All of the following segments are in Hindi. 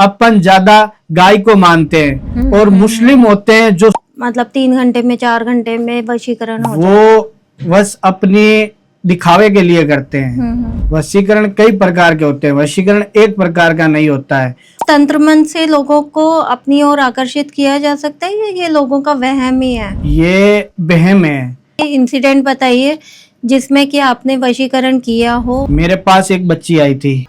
अपन ज्यादा गाय को मानते हैं और मुस्लिम होते हैं जो मतलब 3 घंटे में 4 घंटे में वशीकरण हो जाता वो बस अपनी दिखावे के लिए करते है। हैं। वशीकरण कई प्रकार के होते हैं, वशीकरण एक प्रकार का नहीं होता है। तंत्र मंत्र से लोगों को अपनी ओर आकर्षित किया जा सकता है या ये लोगों का वहम ही है? ये वहम है। इंसिडेंट बताइए जिसमें कि आपने वशीकरण किया हो। मेरे पास एक बच्ची आई थी,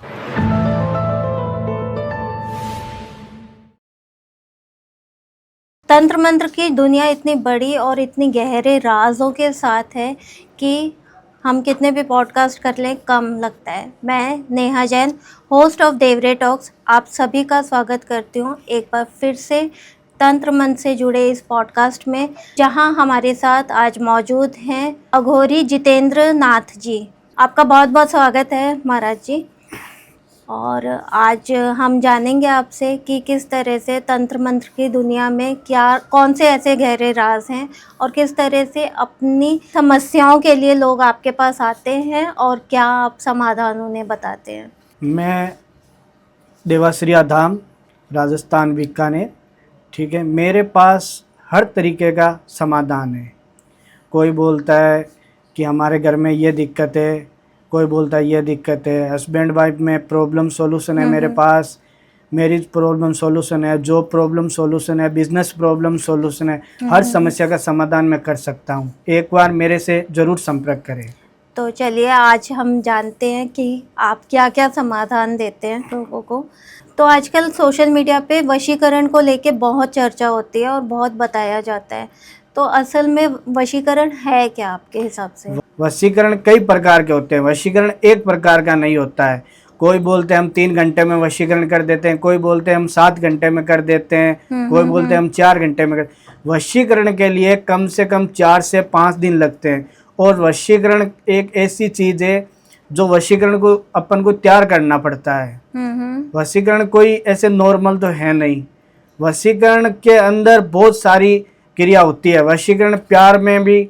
तंत्र मंत्र की दुनिया इतनी बड़ी और इतनी गहरे राजों के साथ है कि हम कितने भी पॉडकास्ट कर लें कम लगता है। मैं नेहा जैन, होस्ट ऑफ देवरे टॉक्स, आप सभी का स्वागत करती हूँ एक बार फिर से तंत्र मंत्र से जुड़े इस पॉडकास्ट में, जहाँ हमारे साथ आज मौजूद हैं अघोरी जितेंद्र नाथ जी। आपका बहुत बहुत स्वागत है महाराज जी। और आज हम जानेंगे आपसे कि किस तरह से तंत्र मंत्र की दुनिया में कौन से ऐसे गहरे राज हैं और किस तरह से अपनी समस्याओं के लिए लोग आपके पास आते हैं और क्या आप समाधान उन्हें बताते हैं। मैं देवाश्रिया धाम, राजस्थान, बीकानेर। ठीक है, मेरे पास हर तरीके का समाधान है। कोई बोलता है कि हमारे घर में ये दिक्कत है, कोई बोलता है ये दिक्कत है, हस्बैंड वाइफ में प्रॉब्लम सॉल्यूशन है मेरे पास, मैरिज प्रॉब्लम सॉल्यूशन है, जॉब प्रॉब्लम सॉल्यूशन है, बिजनेस प्रॉब्लम सॉल्यूशन है। हर समस्या का समाधान मैं कर सकता हूँ। एक बार मेरे से ज़रूर संपर्क करें। तो चलिए आज हम जानते हैं कि आप क्या क्या समाधान देते हैं लोगों को। तो आजकल सोशल मीडिया पे वशीकरण को लेके बहुत चर्चा होती है और बहुत बताया जाता है। तो असल में वशीकरण है क्या आपके हिसाब से? वशीकरण कई प्रकार के होते हैं, वशीकरण एक प्रकार का नहीं होता है। कोई बोलते हैं हम 3 घंटे में वशीकरण कर देते हैं, कोई बोलते हैं हम 7 घंटे में कर देते हैं, कोई बोलते हैं हम 4 घंटे में कर। वशीकरण के लिए कम से कम 4 से 5 दिन लगते हैं। और वशीकरण एक ऐसी चीज है जो वशीकरण को अपन को तैयार करना पड़ता है। वशीकरण कोई ऐसे नॉर्मल तो है नहीं। वशीकरण के अंदर बहुत सारी क्रिया होती है। वशीकरण प्यार में भी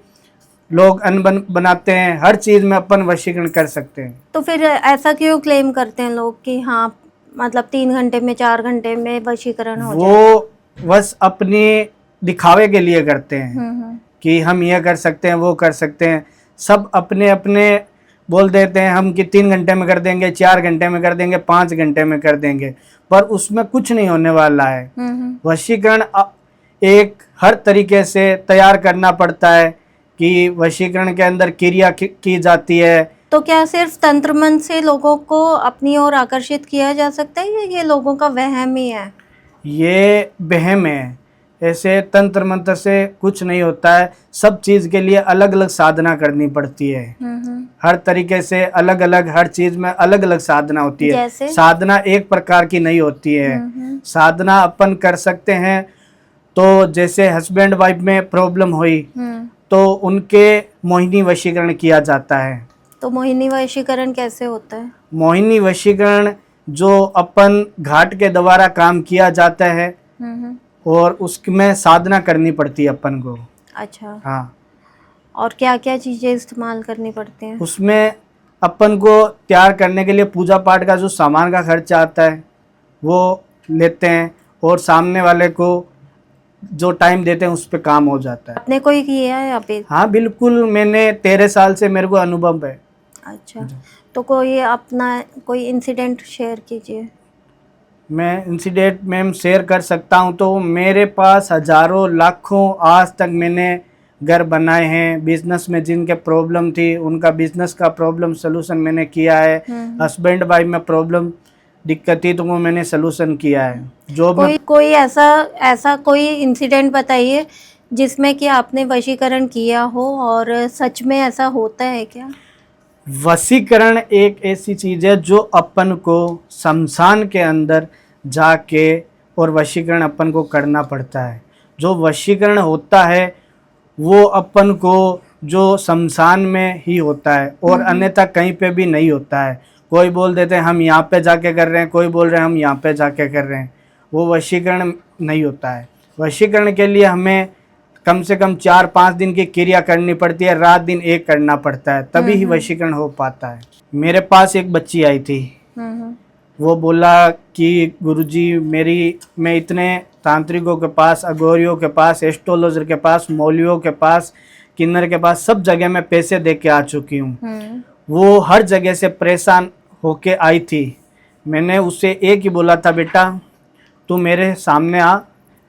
लोग अनबन बनाते हैं, हर चीज में अपन वशीकरण कर सकते हैं। तो फिर ऐसा क्यों क्लेम करते हैं लोग कि हाँ मतलब 3 घंटे में 4 घंटे में वशीकरण हो जाए? वो बस अपनी दिखावे के लिए करते हैं कि हम ये कर सकते हैं, वो कर सकते हैं। सब अपने अपने बोल देते हैं हम कि 3 घंटे में कर देंगे, 4 घंटे में कर देंगे, 5 घंटे में कर देंगे, पर उसमें कुछ नहीं होने वाला है। वशीकरण एक हर तरीके से तैयार करना पड़ता है कि वशीकरण के अंदर क्रिया की जाती है। तो क्या सिर्फ तंत्र मंत्र से लोगों को अपनी ओर आकर्षित किया जा सकता है या ये लोगों का वहम ही है? ये वहम है। ऐसे तंत्र मंत्र से कुछ नहीं होता है। सब चीज के लिए अलग अलग साधना करनी पड़ती है। हर तरीके से अलग अलग, हर चीज में अलग अलग साधना होती है। जैसे? साधना एक प्रकार की नहीं होती है। साधना अपन कर सकते हैं। तो जैसे हस्बैंड वाइफ में प्रॉब्लम हुई तो उनके मोहिनी वशीकरण किया जाता है। तो मोहिनी वशीकरण कैसे होता है? मोहिनी वशीकरण जो अपन घाट के द्वारा काम किया जाता है और उसमें साधना करनी पड़ती है अपन को। अच्छा। हाँ। और क्या क्या चीजें इस्तेमाल करनी पड़ती हैं? उसमें अपन को तैयार करने के लिए पूजा पाठ का जो सामान का खर्चा आता है वो लेते हैं और सामने वाले को जो टाइम देते हैं उस पे काम हो जाता है। आपने कोई किया है अभी? हाँ बिल्कुल, मैंने 13 साल से मेरे को अनुभव है। अच्छा, तो कोई अपना कोई इंसिडेंट शेयर कीजिए। मैं इंसिडेंट मैम शेयर कर सकता हूँ। तो मेरे पास हजारों लाखों आज तक मैंने घर बनाए हैं। बिजनेस में जिनके प्रॉब्लम थी उनका बिजनेस का प्रॉब्लम सलूशन मैंने किया है। हस्बैंड वाइफ में प्रॉब्लम दिक्कत थी तो वो मैंने सलूशन किया है। जो कोई ऐसा कोई इंसिडेंट बताइए जिसमें कि आपने वशीकरण किया हो और सच में ऐसा होता है क्या? वशीकरण एक ऐसी चीज है जो अपन को शमशान के अंदर जाके और वशीकरण अपन को करना पड़ता है। जो वशीकरण होता है वो अपन को जो शमशान में ही होता है और अन्यथा कहीं पे भी नहीं होता है। कोई बोल देते हैं हम यहाँ पे जाके कर रहे हैं, कोई बोल रहे हैं हम यहाँ पे जाके कर रहे हैं। वो वशीकरण नहीं होता है। वशीकरण के लिए हमें कम से कम 4-5 दिन की क्रिया करनी पड़ती है, रात दिन एक करना पड़ता है, तभी ही वशीकरण हो पाता है। मेरे पास एक बच्ची आई थी, वो बोला कि गुरुजी मैं इतने तांत्रिकों के पास, अघोरियों के पास, एस्ट्रोलॉजर के पास, मौलियों के पास, किन्नर के पास, सब जगह मैं पैसे दे के आ चुकी हूँ। वो हर जगह से परेशान होके आई थी। मैंने उससे एक ही बोला था, बेटा तू मेरे सामने आ,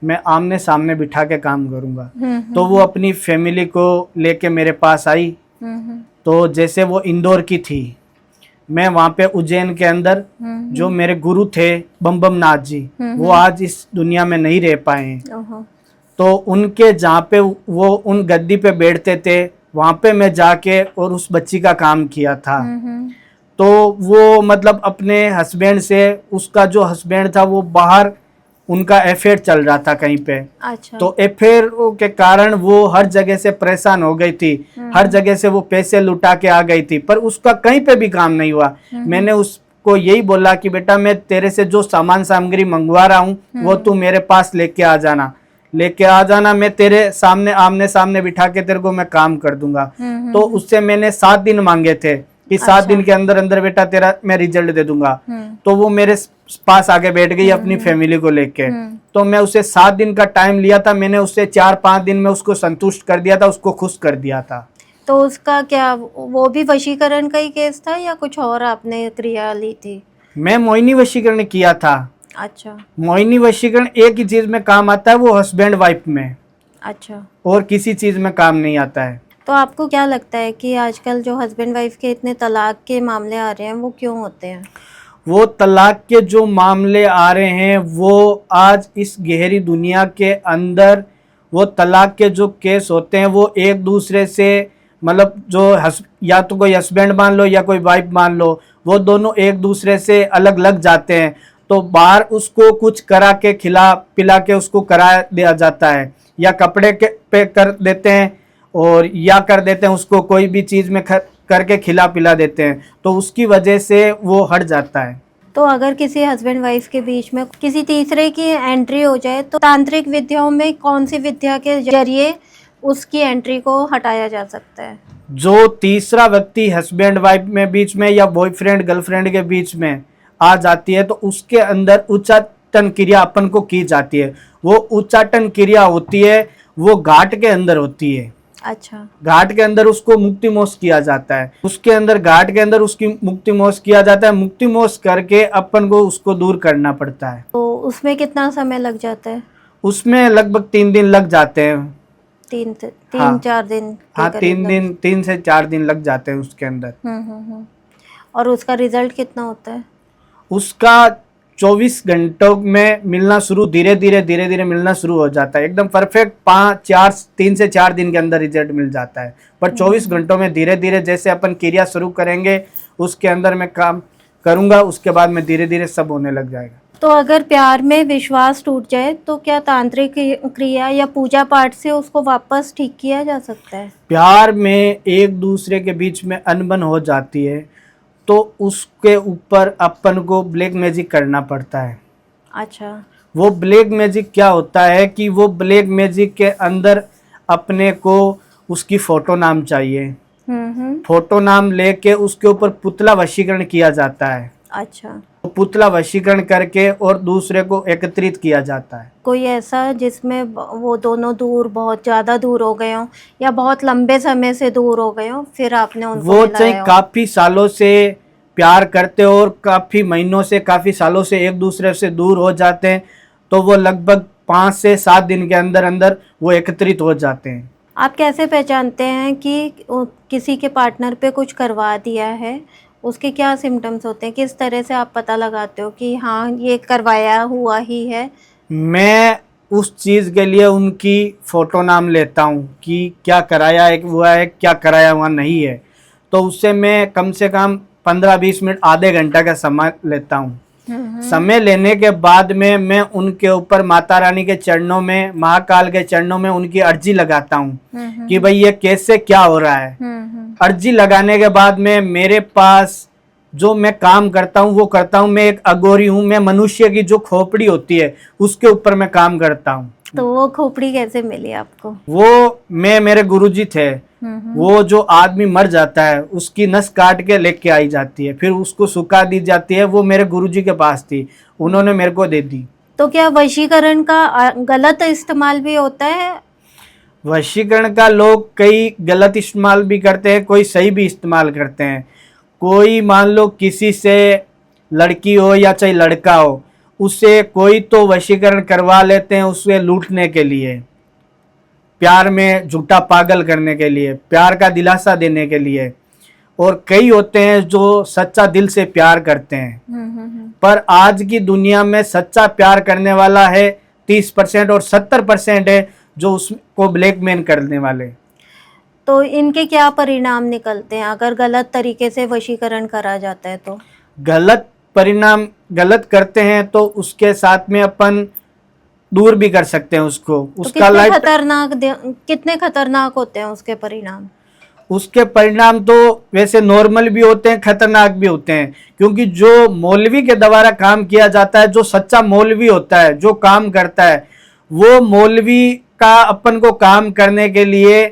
मैं आमने सामने बिठा के काम करूँगा। तो वो अपनी फैमिली को लेके मेरे पास आई। तो जैसे वो इंदौर की थी, मैं वहाँ पे उज्जैन के अंदर जो मेरे गुरु थे बम बम नाथ जी, वो आज इस दुनिया में नहीं रह पाए हैं। तो उनके जहाँ पे वो उन गद्दी पे बैठते थे, वहाँ पे मैं जाके और उस बच्ची का काम किया था। तो वो मतलब अपने हस्बैंड से, उसका जो हस्बैंड था वो बाहर, उनका अफेयर चल रहा था कहीं पे। अच्छा। तो अफेयर के कारण वो हर जगह से परेशान हो गई थी, हर जगह से वो पैसे लुटा के आ गई थी, पर उसका कहीं पे भी काम नहीं हुआ। मैंने उसको यही बोला कि बेटा मैं तेरे से जो सामान सामग्री मंगवा रहा हूँ वो तू मेरे पास लेके आ जाना, मैं तेरे सामने आमने सामने बिठा के तेरे को मैं काम कर दूंगा। तो उससे मैंने 7 दिन मांगे थे कि 7 दिन के अंदर अंदर बेटा तेरा मैं रिजल्ट दे दूंगा। तो वो मेरे पास आके बैठ गई अपनी फैमिली को लेके। तो मैं उसे 7 दिन का टाइम लिया था, मैंने उससे 4-5 दिन में उसको संतुष्ट कर दिया था, उसको खुश कर दिया था। तो उसका क्या, वो भी वशीकरण का ही केस था या कुछ और आपने क्रिया ली थी? मैं मोहिनी वशीकरण किया था। अच्छा। मोहिनी वशीकरण एक ही चीज में काम आता है, वो हस्बैंड वाइफ में। अच्छा। और किसी चीज में काम नहीं आता है। तो आपको क्या लगता है कि आजकल जो हस्बैंड वाइफ के इतने तलाक के मामले आ रहे हैं वो क्यों होते हैं? वो तलाक के जो मामले आ रहे हैं वो आज इस गहरी दुनिया के अंदर, वो तलाक के जो केस होते हैं वो एक दूसरे से, मतलब जो या तो कोई हस्बैंड मान लो या कोई वाइफ मान लो, वो दोनों एक दूसरे से अलग लग जाते हैं। तो बाहर उसको कुछ करा के, खिला पिला के उसको करा दिया जाता है, या कपड़े के पे कर देते हैं, और या कर देते हैं उसको कोई भी चीज़ में करके खिला पिला देते हैं, तो उसकी वजह से वो हट जाता है। तो अगर किसी हस्बैंड वाइफ के बीच में किसी तीसरे की एंट्री हो जाए तो तांत्रिक विद्याओं में कौन सी विद्या के जरिए उसकी एंट्री को हटाया जा सकता है? जो तीसरा व्यक्ति हस्बैंड वाइफ में बीच में या बॉयफ्रेंड गर्लफ्रेंड के बीच में आ जाती है, तो उसके अंदर उच्चाटन क्रिया अपन को की जाती है। वो उच्चाटन क्रिया होती है, वो घाट के अंदर होती है। अच्छा। घाट के अंदर उसको मुक्ति मोक्ष किया जाता है, उसके अंदर घाट के अंदर उसकी मुक्ति मोक्ष किया जाता है। मुक्ति मोक्ष करके अपन को उसको दूर करना पड़ता है। तो उसमें कितना समय लग जाता है? उसमें लगभग 3 दिन लग जाते हैं। 3-4 दिन? हाँ, 3 से 4 दिन लग जाते हैं उसके अंदर। और उसका रिजल्ट कितना होता है? उसका 24 घंटों में मिलना शुरू, धीरे धीरे मिलना शुरू हो जाता है। एकदम परफेक्ट 3 से 4 दिन के अंदर रिजल्ट मिल जाता है, पर 24 घंटों में धीरे धीरे जैसे अपन क्रिया शुरू करेंगे, उसके अंदर मैं काम करूंगा, उसके बाद में धीरे धीरे सब होने लग जाएगा। तो अगर प्यार में विश्वास टूट जाए तो क्या तांत्रिक क्रिया या पूजा पाठ से उसको वापस ठीक किया जा सकता है? प्यार में एक दूसरे के बीच में अनबन हो जाती है तो उसके ऊपर अपन को ब्लैक मैजिक करना पड़ता है। अच्छा। वो ब्लैक मैजिक क्या होता है कि वो ब्लैक मैजिक के अंदर अपने को उसकी फोटो नाम चाहिए। फोटो नाम लेके उसके ऊपर पुतला वशीकरण किया जाता है। अच्छा। तो पुतला वशीकरण करके और दूसरे को एकत्रित किया जाता है। कोई ऐसा जिसमें वो दोनों दूर, बहुत ज्यादा दूर हो गए हो या बहुत लंबे समय से दूर हो गए हो, फिर आपने उनको वो चाहे काफी सालों से प्यार करते हो और काफी महीनों से, काफी सालों से एक दूसरे से दूर हो जाते हैं, तो वो लगभग 5 से 7 दिन के अंदर अंदर वो एकत्रित हो जाते हैं। आप कैसे पहचानते हैं कि किसी के पार्टनर पे कुछ करवा दिया है? उसके क्या सिम्टम्स होते हैं? किस तरह से आप पता लगाते हो कि हाँ ये करवाया हुआ ही है? मैं उस चीज़ के लिए उनकी फ़ोटो नाम लेता हूँ कि क्या कराया हुआ है, क्या कराया हुआ नहीं है। तो उससे मैं कम से कम 15-20 मिनट, आधे घंटा का समय लेता हूँ। समय लेने के बाद में मैं उनके ऊपर माता रानी के चरणों में, महाकाल के चरणों में उनकी अर्जी लगाता हूँ कि भाई ये कैसे क्या हो रहा है। अर्जी लगाने के बाद में मेरे पास जो मैं काम करता हूँ वो करता हूँ। मैं एक अघोरी हूँ, मैं मनुष्य की जो खोपड़ी होती है उसके ऊपर मैं काम करता हूँ। तो वो खोपड़ी कैसे मिली आपको? वो मेरे गुरुजी थे, वो जो आदमी मर जाता है उसकी नस काट के लेके आई जाती है, फिर उसको सुखा दी जाती है, वो मेरे गुरुजी के पास थी, उन्होंने मेरे को दे दी। तो क्या वशीकरण का गलत इस्तेमाल भी होता है? वशीकरण का लोग कई गलत इस्तेमाल भी करते हैं, कोई सही भी इस्तेमाल करते हैं। कोई मान लो किसी से लड़की हो या चाहे लड़का हो, उससे कोई तो वशीकरण करवा लेते हैं उससे लूटने के लिए, प्यार में झूठा पागल करने के लिए, प्यार का दिलासा देने के लिए। और कई होते हैं जो सच्चा दिल से प्यार करते हैं। पर आज की दुनिया में सच्चा प्यार करने वाला है 30% और 70% है जो उसको ब्लैकमेल करने वाले। तो इनके क्या परिणाम निकलते हैं अगर गलत तरीके से वशीकरण करा जाता है तो? गलत परिणाम, गलत करते हैं तो उसके साथ में अपन दूर भी कर सकते हैं उसको, तो उसका कितने खतरनाक होते हैं उसके परिणाम? उसके परिणाम तो वैसे नॉर्मल भी होते हैं, खतरनाक भी होते हैं, क्योंकि जो मौलवी के द्वारा काम किया जाता है, जो सच्चा मौलवी होता है, जो काम करता है, वो मौलवी का अपन को काम करने के लिए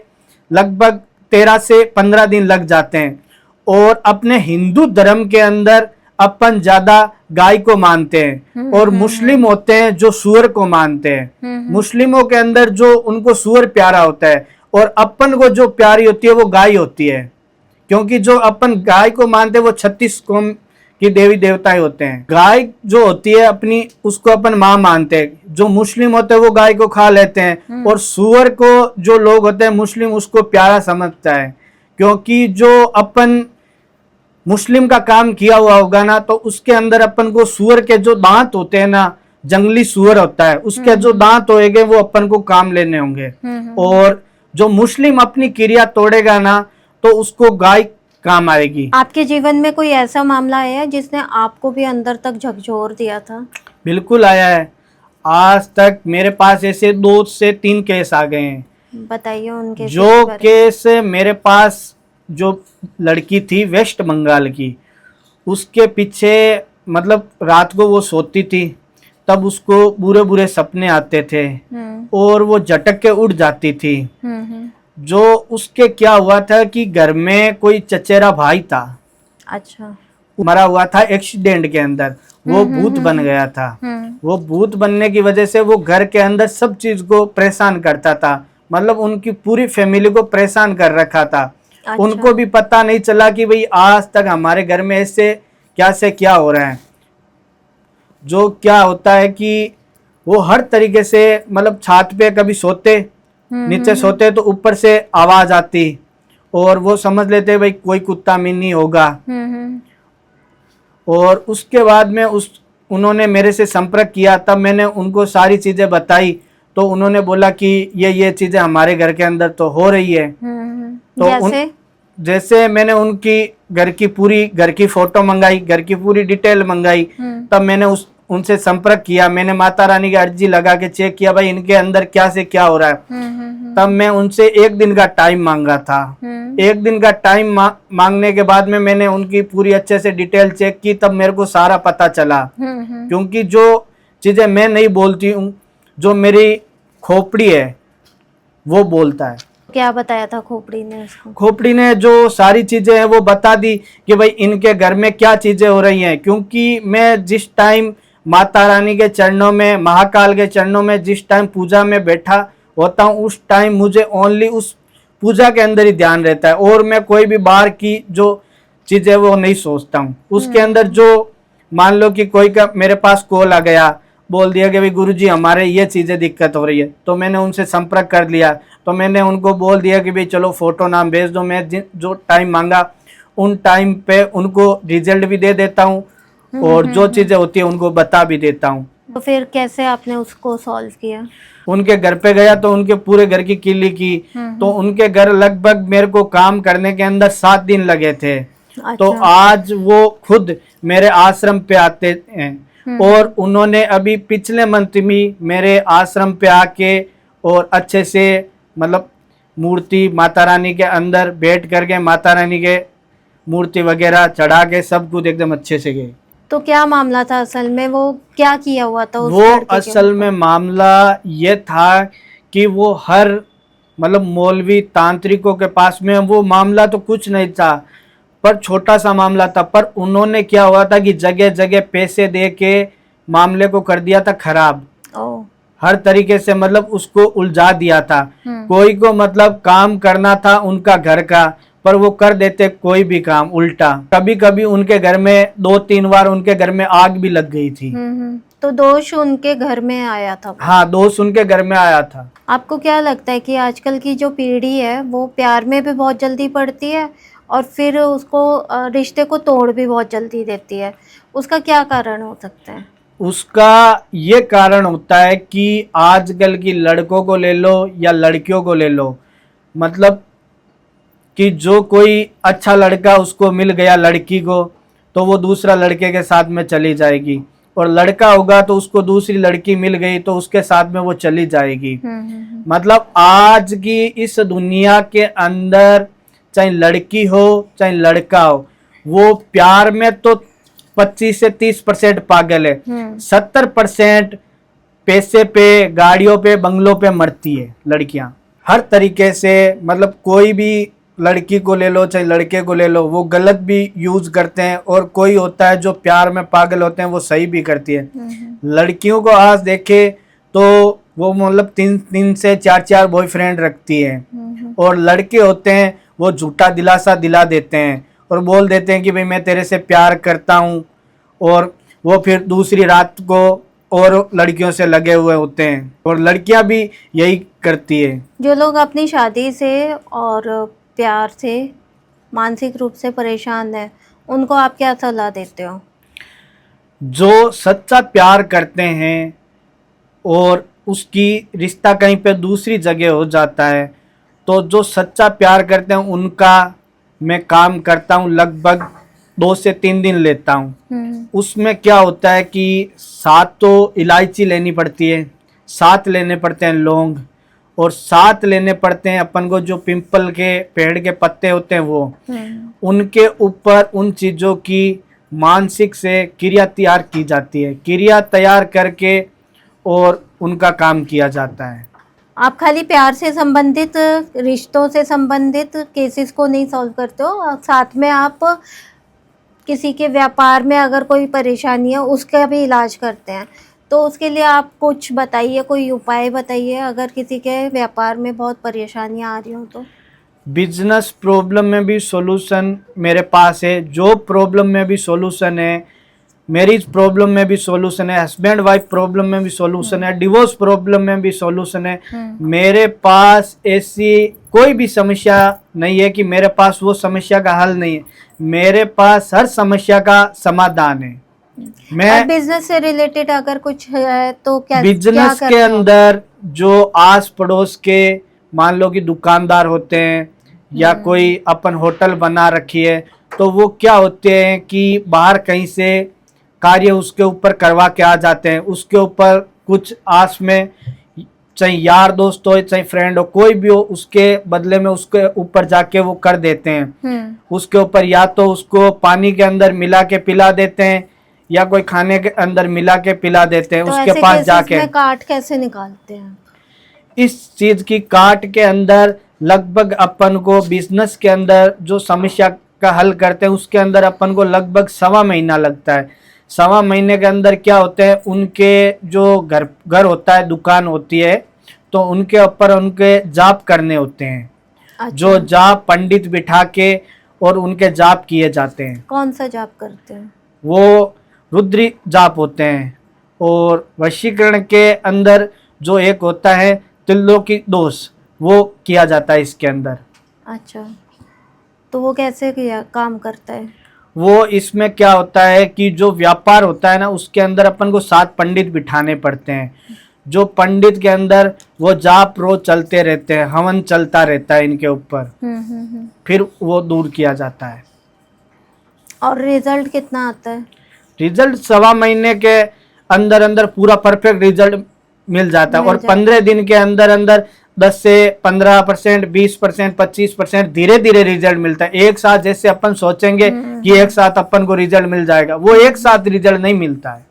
लगभग 13 से 15 दिन लग जाते हैं। और अपने हिंदू धर्म के अंदर अपन ज्यादा गाय को मानते हैं, और मुस्लिम होते हैं जो सूअर को मानते हैं। मुस्लिमों के अंदर जो उनको सूअर प्यारा होता है, और अपन को जो प्यारी होती है वो गाय होती है, क्योंकि जो अपन गाय को मानते हैं वो 36 कौम की देवी देवताएं होते हैं। गाय जो होती है अपनी, उसको अपन माँ मानते हैं। जो मुस्लिम होते हैं वो गाय को खा लेते हैं, और सूअर को जो लोग होते हैं मुस्लिम उसको प्यारा समझता है, क्योंकि जो अपन मुस्लिम का काम किया हुआ होगा ना, तो उसके अंदर अपन को सूअर के जो दांत होते हैं ना, जंगली सूअर होता है, उसके जो दांत होएंगे वो अपन को काम लेने होंगे। और जो मुस्लिम अपनी क्रिया तोड़ेगा ना, तो उसको गाय काम आएगी। आपके जीवन में कोई ऐसा मामला आया है जिसने आपको भी अंदर तक झकझोर दिया था? बिल्कुल आया है। आज तक मेरे पास ऐसे 2 से 3 केस आ गए हैं। बताइए उनके। जो केस मेरे पास, जो लड़की थी वेस्ट बंगाल की, उसके पीछे मतलब रात को वो सोती थी तब उसको बुरे बुरे सपने आते थे, और वो झटक के उठ जाती थी। जो उसके क्या हुआ था कि घर में कोई चचेरा भाई था, अच्छा, मरा हुआ था एक्सीडेंट के अंदर, वो भूत बन गया था। वो भूत बनने की वजह से वो घर के अंदर सब चीज को परेशान करता था, मतलब उनकी पूरी फैमिली को परेशान कर रखा था। अच्छा। उनको भी पता नहीं चला कि भाई आज तक हमारे घर में ऐसे क्या से क्या हो रहा है। जो क्या होता है कि वो हर तरीके से, मतलब छत पे कभी सोते, नीचे सोते तो ऊपर से आवाज आती, और वो समझ लेते भाई कोई कुत्ता मिनी होगा। और उसके बाद में उन्होंने मेरे से संपर्क किया, तब मैंने उनको सारी चीजें बताई, तो उन्होंने बोला कि ये चीजें हमारे घर के अंदर तो हो रही है। तो जैसे मैंने उनकी घर की फोटो मंगाई, घर की पूरी डिटेल मंगाई, तब मैंने उनसे संपर्क किया। मैंने माता रानी की अर्जी लगा के चेक किया भाई इनके अंदर क्या से क्या हो रहा है। तब मैं उनसे 1 दिन का टाइम मांगा था। 1 दिन का टाइम मांगने के बाद में मैंने उनकी पूरी अच्छे से डिटेल चेक की, तब मेरे को सारा पता चला। क्योंकि जो चीजें मैं नहीं बोलती हूँ, जो मेरी खोपड़ी है वो बोलता है। क्या बताया था खोपड़ी ने उसको? खोपड़ी ने जो सारी चीजें हैं वो बता दी कि भाई इनके घर में क्या चीजें हो रही हैं। क्योंकि मैं जिस टाइम माता रानी के चरणों में, महाकाल के चरणों में जिस टाइम पूजा में बैठा होता हूँ, उस टाइम मुझे ओनली उस पूजा के अंदर ही ध्यान रहता है, और मैं कोई भी बाहर की जो चीजें वो नहीं सोचता हूँ। उसके अंदर जो मान लो कि कोई का मेरे पास कॉल आ गया, बोल दिया कि भाई गुरुजी हमारे ये चीजें दिक्कत हो रही है, तो मैंने उनसे संपर्क कर लिया। तो मैंने उनको बोल दिया कि भाई चलो फोटो नाम भेज दो। मैं जो टाइम मांगा उन टाइम पे उनको रिजल्ट भी दे देता हूँ, और जो चीजें होती है उनको बता भी देता हूँ। तो फिर कैसे आपने उसको सॉल्व किया? उनके घर पे गया तो उनके पूरे घर की किल्ली की, तो उनके घर लगभग मेरे को काम करने के अंदर 7 दिन लगे थे। अच्छा। तो आज वो खुद मेरे आश्रम पे आते हैं, और उन्होंने अभी पिछले मंथ में मेरे आश्रम पे आके और अच्छे से, मतलब मूर्ति माता रानी के अंदर बैठ करके माता रानी के मूर्ति वगैरह चढ़ा के सब कुछ एकदम अच्छे से गए। तो क्या मामला था असल में, वो क्या किया हुआ था उस वो लड़के के असल ऊपर? में मामला ये था कि वो हर मतलब मौलवी तांत्रिकों के पास में, वो मामला तो कुछ नहीं था पर छोटा सा मामला था, पर उन्होंने क्या हुआ था कि जगह जगह पैसे दे के मामले को कर दिया था खराब। ओ। हर तरीके से मतलब उसको उलझा दिया था। कोई को मतलब काम करना था उनका घर का, पर वो कर देते कोई भी काम उल्टा। कभी कभी उनके घर में 2-3 बार उनके घर में आग भी लग गई थी। तो दोष उनके घर में आया था वो। हाँ, दोस्त उनके घर में आया था। आपको क्या लगता है कि आजकल की जो पीढ़ी है वो प्यार में भी बहुत जल्दी पड़ती है और फिर उसको रिश्ते को तोड़ भी बहुत जल्दी देती है, उसका क्या कारण हो सकता है? उसका ये कारण होता है कि आजकल की लड़कों को ले लो या लड़कियों को ले लो, मतलब कि जो कोई अच्छा लड़का उसको मिल गया लड़की को, तो वो दूसरा लड़के के साथ में चली जाएगी, और लड़का होगा तो उसको दूसरी लड़की मिल गई तो उसके साथ में वो चली जाएगी। मतलब आज की इस दुनिया के अंदर चाहे लड़की हो चाहे लड़का हो, वो प्यार में तो 25 से 30% पागल है, 70% पैसे पे, गाड़ियों पे, बंगलों पे मरती है लड़कियां हर तरीके से। मतलब कोई भी लड़की को ले लो चाहे लड़के को ले लो, वो गलत भी यूज करते हैं, और कोई होता है जो प्यार में पागल होते हैं वो सही भी करती है। लड़कियों को आज देखे तो वो मतलब 3 से 4 बॉयफ्रेंड रखती है, और लड़के होते हैं वो झूठा दिलासा दिला देते हैं और बोल देते हैं कि भाई मैं तेरे से प्यार करता हूँ, और वो फिर दूसरी रात को और लड़कियों से लगे हुए होते हैं, और लड़कियां भी यही करती है। जो लोग अपनी शादी से और प्यार से मानसिक रूप से परेशान हैं, उनको आप क्या सलाह देते हो? जो सच्चा प्यार करते हैं और उसकी रिश्ता कहीं पे दूसरी जगह हो जाता है, तो जो सच्चा प्यार करते हैं उनका मैं काम करता हूँ, लगभग 2 से 3 दिन लेता हूँ। उसमें क्या होता है कि 7 तो इलायची लेनी पड़ती है, 7 लेने पड़ते हैं लौंग, और 7 लेने पड़ते हैं अपन को जो पिंपल के पेड़ के पत्ते होते हैं वो, उनके ऊपर उन चीज़ों की मानसिक से क्रिया तैयार की जाती है, क्रिया तैयार करके और उनका काम किया जाता है। आप खाली प्यार से संबंधित, रिश्तों से संबंधित केसेस को नहीं सॉल्व करते हो, साथ में आप किसी के व्यापार में अगर कोई परेशानी है उसका भी इलाज करते हैं, तो उसके लिए आप कुछ बताइए, कोई उपाय बताइए अगर किसी के व्यापार में बहुत परेशानियां आ रही हो तो। बिजनेस प्रॉब्लम में भी सॉल्यूशन मेरे पास है, जॉब प्रॉब्लम में भी सॉल्यूशन है, मैरिज प्रॉब्लम में भी सॉल्यूशन है, हस्बैंड वाइफ प्रॉब्लम में भी सॉल्यूशन है, डिवोर्स प्रॉब्लम में भी सॉल्यूशन है। मेरे पास ऐसी कोई भी समस्या नहीं है कि मेरे पास वो समस्या का हल नहीं है, मेरे पास हर समस्या का समाधान है। मैं बिजनेस से रिलेटेड अगर कुछ है तो क्या बिजनेस क्या के करते हो? अंदर जो आस पड़ोस के मान लो कि दुकानदार होते हैं या कोई अपन होटल बना रखी है, तो वो क्या होते हैं कि बाहर कहीं से कार्य उसके ऊपर करवा के आ जाते हैं, उसके ऊपर कुछ आस में चाहे यार दोस्त हो चाहे फ्रेंड हो कोई भी हो, उसके बदले में उसके ऊपर जाके वो कर देते हैं। उसके ऊपर या तो उसको पानी के अंदर मिला के पिला देते हैं या कोई खाने के अंदर मिला के पिला देते हैं, तो उसके ऐसे पास केसेस जाके। में काट कैसे निकालते हैं? इस चीज की काट के अंदर लगभग अपन को बिजनेस के अंदर जो समस्या का हल करते हैं उसके अंदर अपन को लगभग 1.25 महीना लगता है। 1.25 महीने के अंदर क्या होते हैं, उनके जो घर होता है, दुकान होती है, तो उनके ऊपर उनके जाप करने होते हैं। अच्छा। जो जाप पंडित बिठा के और उनके जाप किए जाते हैं। कौन सा जाप करते हैं? वो रुद्री जाप होते हैं। और वशीकरण के अंदर जो एक होता है त्रिलोकी दोष, वो किया जाता है इसके अंदर। अच्छा, तो वो कैसे किया काम करता है? वो इसमें क्या होता है कि जो व्यापार होता है ना, उसके अंदर अपन को 7 पंडित बिठाने पड़ते हैं। जो पंडित के अंदर वो जाप रोज चलते रहते हैं, हवन चलता रहता है इनके ऊपर, फिर वो दूर किया जाता है। और रिजल्ट कितना आता है? रिजल्ट 1.25 महीने के अंदर अंदर पूरा परफेक्ट रिजल्ट मिल जाता है, और 15 दिन के अंदर अंदर 10 से 15%, 20%, 25% धीरे धीरे रिजल्ट मिलता है। एक साथ जैसे अपन सोचेंगे कि एक साथ अपन को रिजल्ट मिल जाएगा, वो एक साथ रिजल्ट नहीं मिलता है।